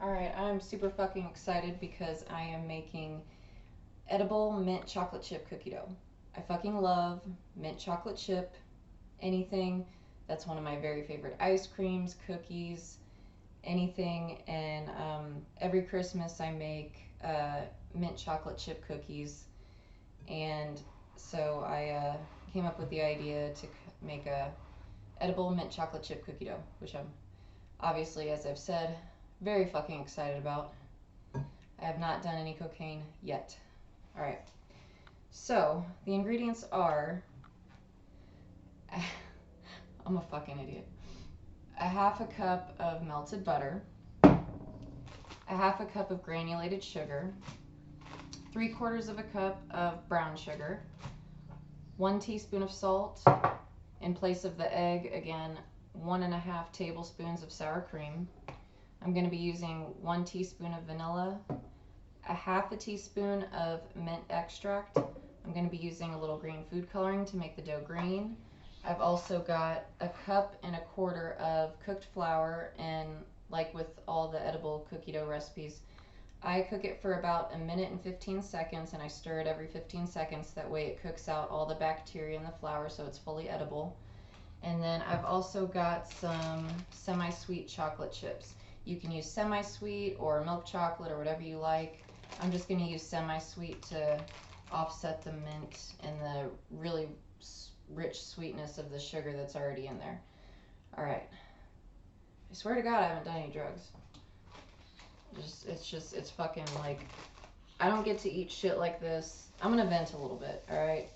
Alright, I'm super fucking excited because I am making edible mint chocolate chip cookie dough. I fucking love mint chocolate chip, anything. That's one of my very favorite ice creams, cookies, anything. And every Christmas I make mint chocolate chip cookies. And so I came up with the idea to make a edible mint chocolate chip cookie dough, which I'm obviously, as I've said, very fucking excited about. I have not done any cocaine yet. Alright, so the ingredients are I'm a fucking idiot. A half a cup of melted butter, a half a cup of granulated sugar, 3/4 of a cup of brown sugar, 1 teaspoon of salt. In place of the egg, again, 1.5 tablespoons of sour cream. I'm going to be using 1 teaspoon of vanilla, a half a teaspoon of mint extract. I'm going to be using a little green food coloring to make the dough green. I've also got 1.25 cups of cooked flour, and like with all the edible cookie dough recipes, I cook it for about 1 minute and 15 seconds, and I stir it every 15 seconds. That way it cooks out all the bacteria in the flour so it's fully edible. And then I've also got some semi-sweet chocolate chips. You can use semi-sweet or milk chocolate or whatever you like. I'm just going to use semi-sweet to offset the mint and the really rich sweetness of the sugar that's already in there. Alright. I swear to God I haven't done any drugs. It's fucking like, I don't get to eat shit like this. I'm going to vent a little bit, alright?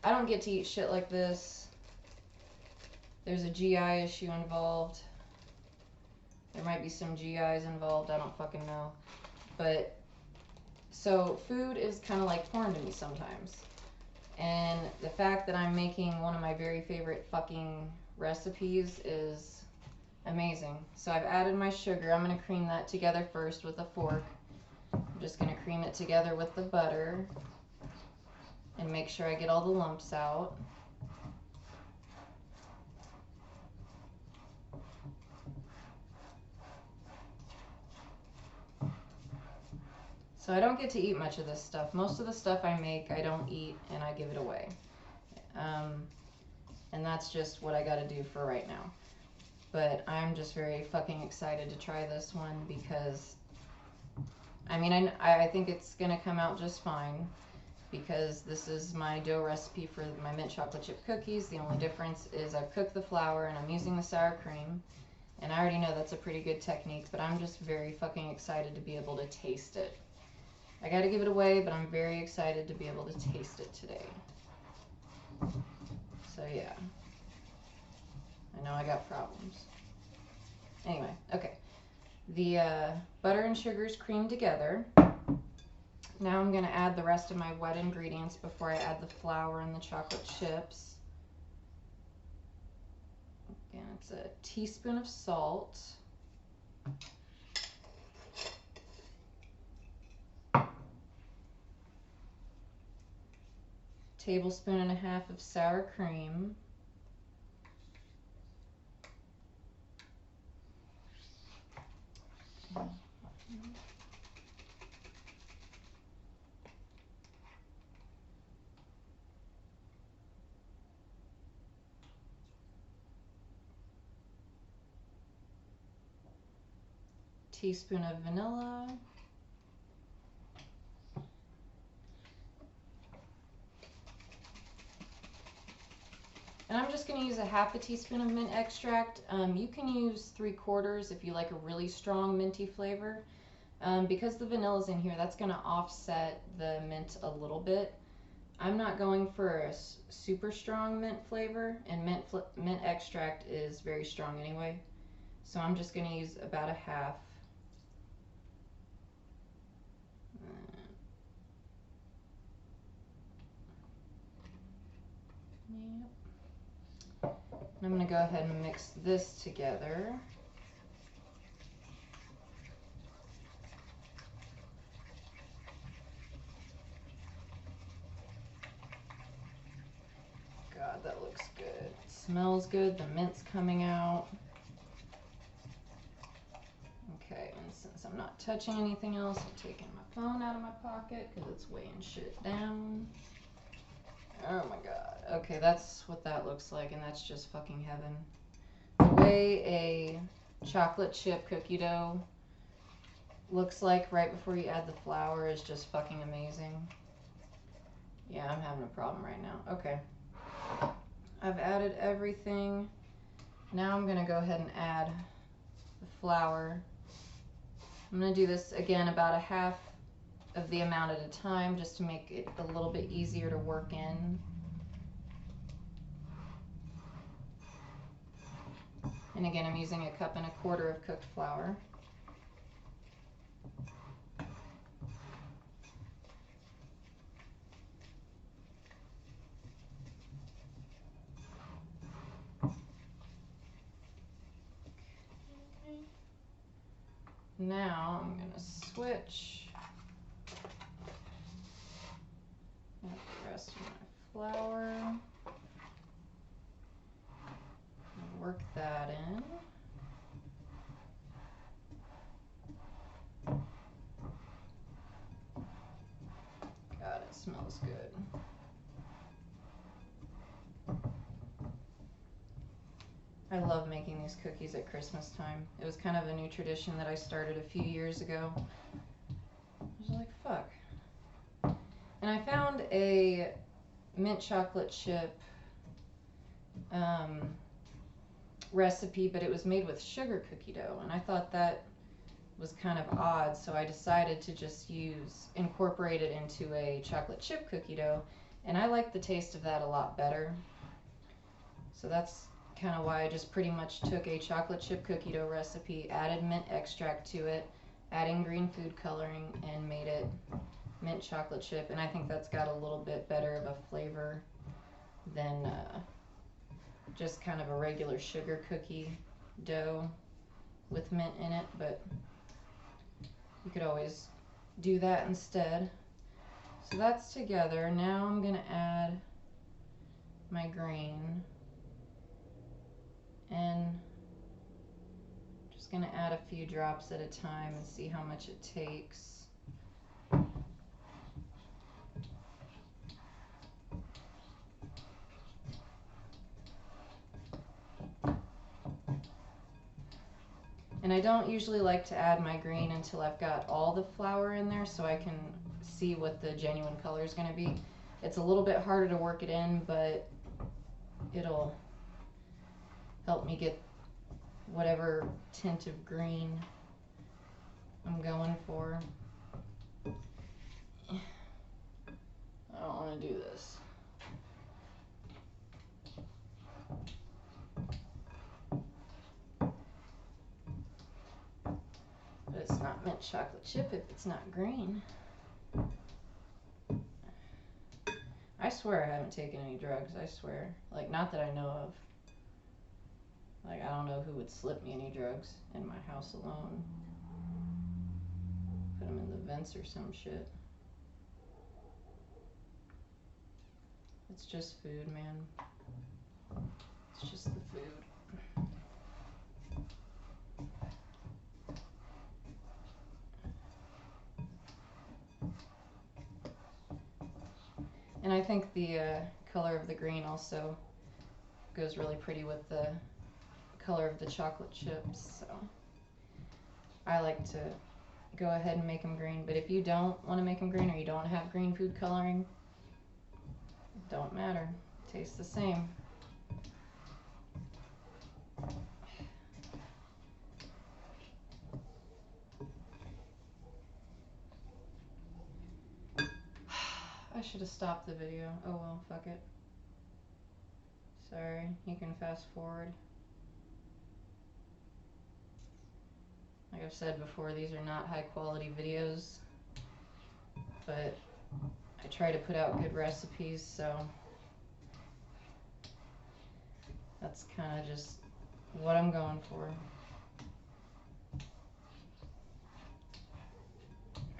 I don't get to eat shit like this. There's a GI issue involved. There might be some GIs involved, I don't fucking know. But, so food is kind of like porn to me sometimes. And the fact that I'm making one of my very favorite fucking recipes is amazing. So I've added my sugar. I'm going to cream that together first with a fork. I'm just going to cream it together with the butter and make sure I get all the lumps out. So I don't get to eat much of this stuff. Most of the stuff I make, I don't eat and I give it away. And that's just what I gotta do for right now. But I'm just very fucking excited to try this one because, I mean, I think it's gonna come out just fine because this is my dough recipe for my mint chocolate chip cookies. The only difference is I've cooked the flour and I'm using the sour cream. And I already know that's a pretty good technique, but I'm just very fucking excited to be able to taste it. I gotta give it away, but I'm very excited to be able to taste it today. So yeah. I know I got problems. Anyway, okay. The butter and sugar is creamed together. Now I'm gonna add the rest of my wet ingredients before I add the flour and the chocolate chips. Again, it's a teaspoon of salt. Tablespoon and a half of sour cream. Teaspoon of vanilla. And I'm just going to use a half a teaspoon of mint extract. You can use 3/4 if you like a really strong minty flavor. Because the vanilla's in here, that's going to offset the mint a little bit. I'm not going for a super strong mint flavor, and mint extract is very strong anyway. So I'm just going to use about a half. Yep. I'm going to go ahead and mix this together. God, that looks good. It smells good. The mint's coming out. I'm not touching anything else. I'm taking my phone out of my pocket because it's weighing shit down. Oh my god. Okay, that's what that looks like, and that's just fucking heaven. The way a chocolate chip cookie dough looks like right before you add the flour is just fucking amazing. Yeah, I'm having a problem right now. Okay. I've added everything. Now I'm gonna go ahead and add the flour. I'm gonna do this again about a half of the amount at a time just to make it a little bit easier to work in. And again, I'm using 1.25 cups of cooked flour. Now I'm going to switch the rest of my flour and work that in. God, it smells good. I love making these cookies at Christmas time. It was kind of a new tradition that I started a few years ago. I was like, fuck. And I found a mint chocolate chip recipe, but it was made with sugar cookie dough, and I thought that was kind of odd, so I decided to just incorporate it into a chocolate chip cookie dough, and I like the taste of that a lot better. So that's kind of why I just pretty much took a chocolate chip cookie dough recipe, added mint extract to it, adding green food coloring, and made it mint chocolate chip. And I think that's got a little bit better of a flavor than just kind of a regular sugar cookie dough with mint in it, but you could always do that instead. So that's together. Now I'm going to add my grain, and just going to add a few drops at a time and see how much it takes. And I don't usually like to add my grain until I've got all the flour in there so I can see what the genuine color is going to be. It's a little bit harder to work it in, but it'll help me get whatever tint of green I'm going for. I don't want to do this. But it's not mint chocolate chip if it's not green. I swear I haven't taken any drugs, I swear. Like, not that I know of. Like, I don't know who would slip me any drugs in my house alone. Put them in the vents or some shit. It's just food, man. It's just the food. And I think the color of the green also goes really pretty with the color of the chocolate chips. So I like to go ahead and make them green. But if you don't want to make them green, or you don't have green food coloring, it don't matter. It tastes the same. I should have stopped the video. Oh well, fuck it. Sorry, you can fast forward. Like I've said before, these are not high quality videos, but I try to put out good recipes, so that's kind of just what I'm going for.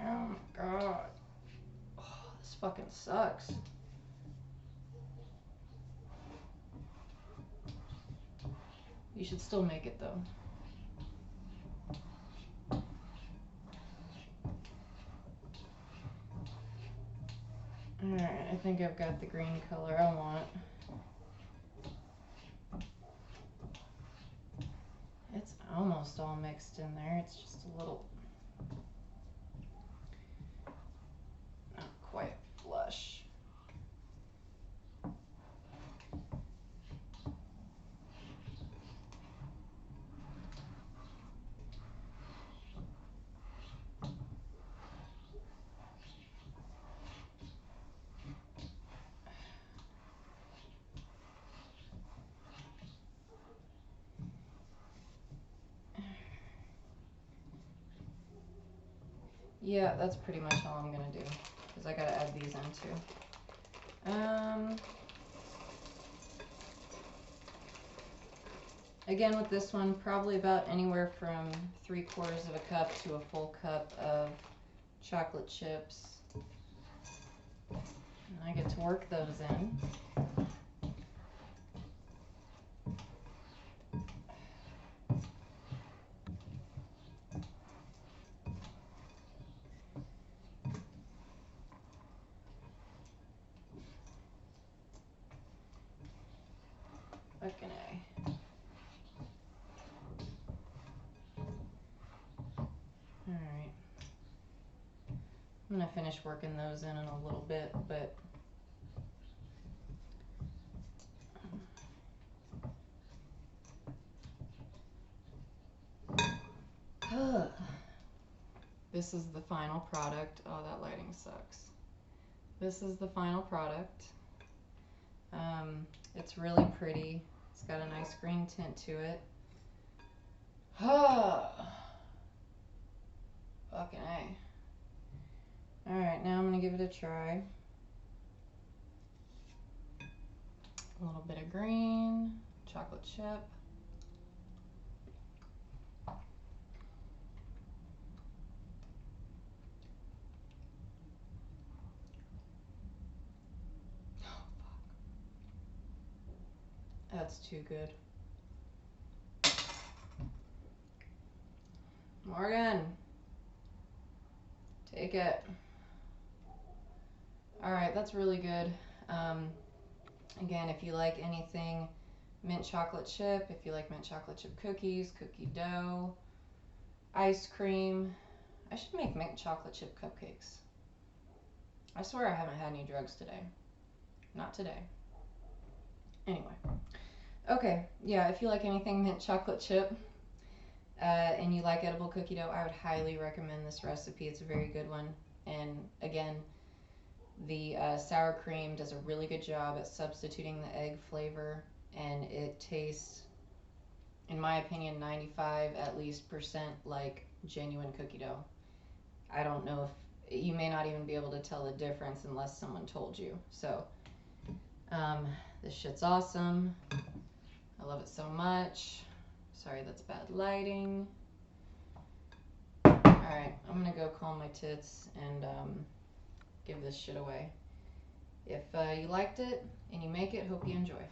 Oh my god. Oh, this fucking sucks. You should still make it though. I think I've got the green color I want. It's almost all mixed in there. It's just a little, not quite flush. Yeah, that's pretty much all I'm gonna do, because I gotta add these in too. Again, with this one, probably about anywhere from 3/4 of a cup to a full cup of chocolate chips. And I get to work those in. Fucking A. Alright. I'm gonna finish working those in a little bit, but this is the final product. Oh, that lighting sucks. This is the final product. It's really pretty. It's got a nice green tint to it. Fucking A. Alright, now I'm gonna give it a try. A little bit of green, chocolate chip. That's too good. Morgan, take it. Alright, that's really good. Again, if you like anything mint chocolate chip, if you like mint chocolate chip cookies, cookie dough, ice cream, I should make mint chocolate chip cupcakes. I swear I haven't had any drugs today. Not today. Anyway. Okay, yeah, if you like anything mint chocolate chip and you like edible cookie dough, I would highly recommend this recipe. It's a very good one. And again, the sour cream does a really good job at substituting the egg flavor, and it tastes, in my opinion, 95% at least like genuine cookie dough. I don't know if, you may not even be able to tell the difference unless someone told you. So, this shit's awesome. I love it so much. Sorry, that's bad lighting. Alright, I'm gonna go calm my tits and give this shit away. If you liked it and you make it, hope you enjoy.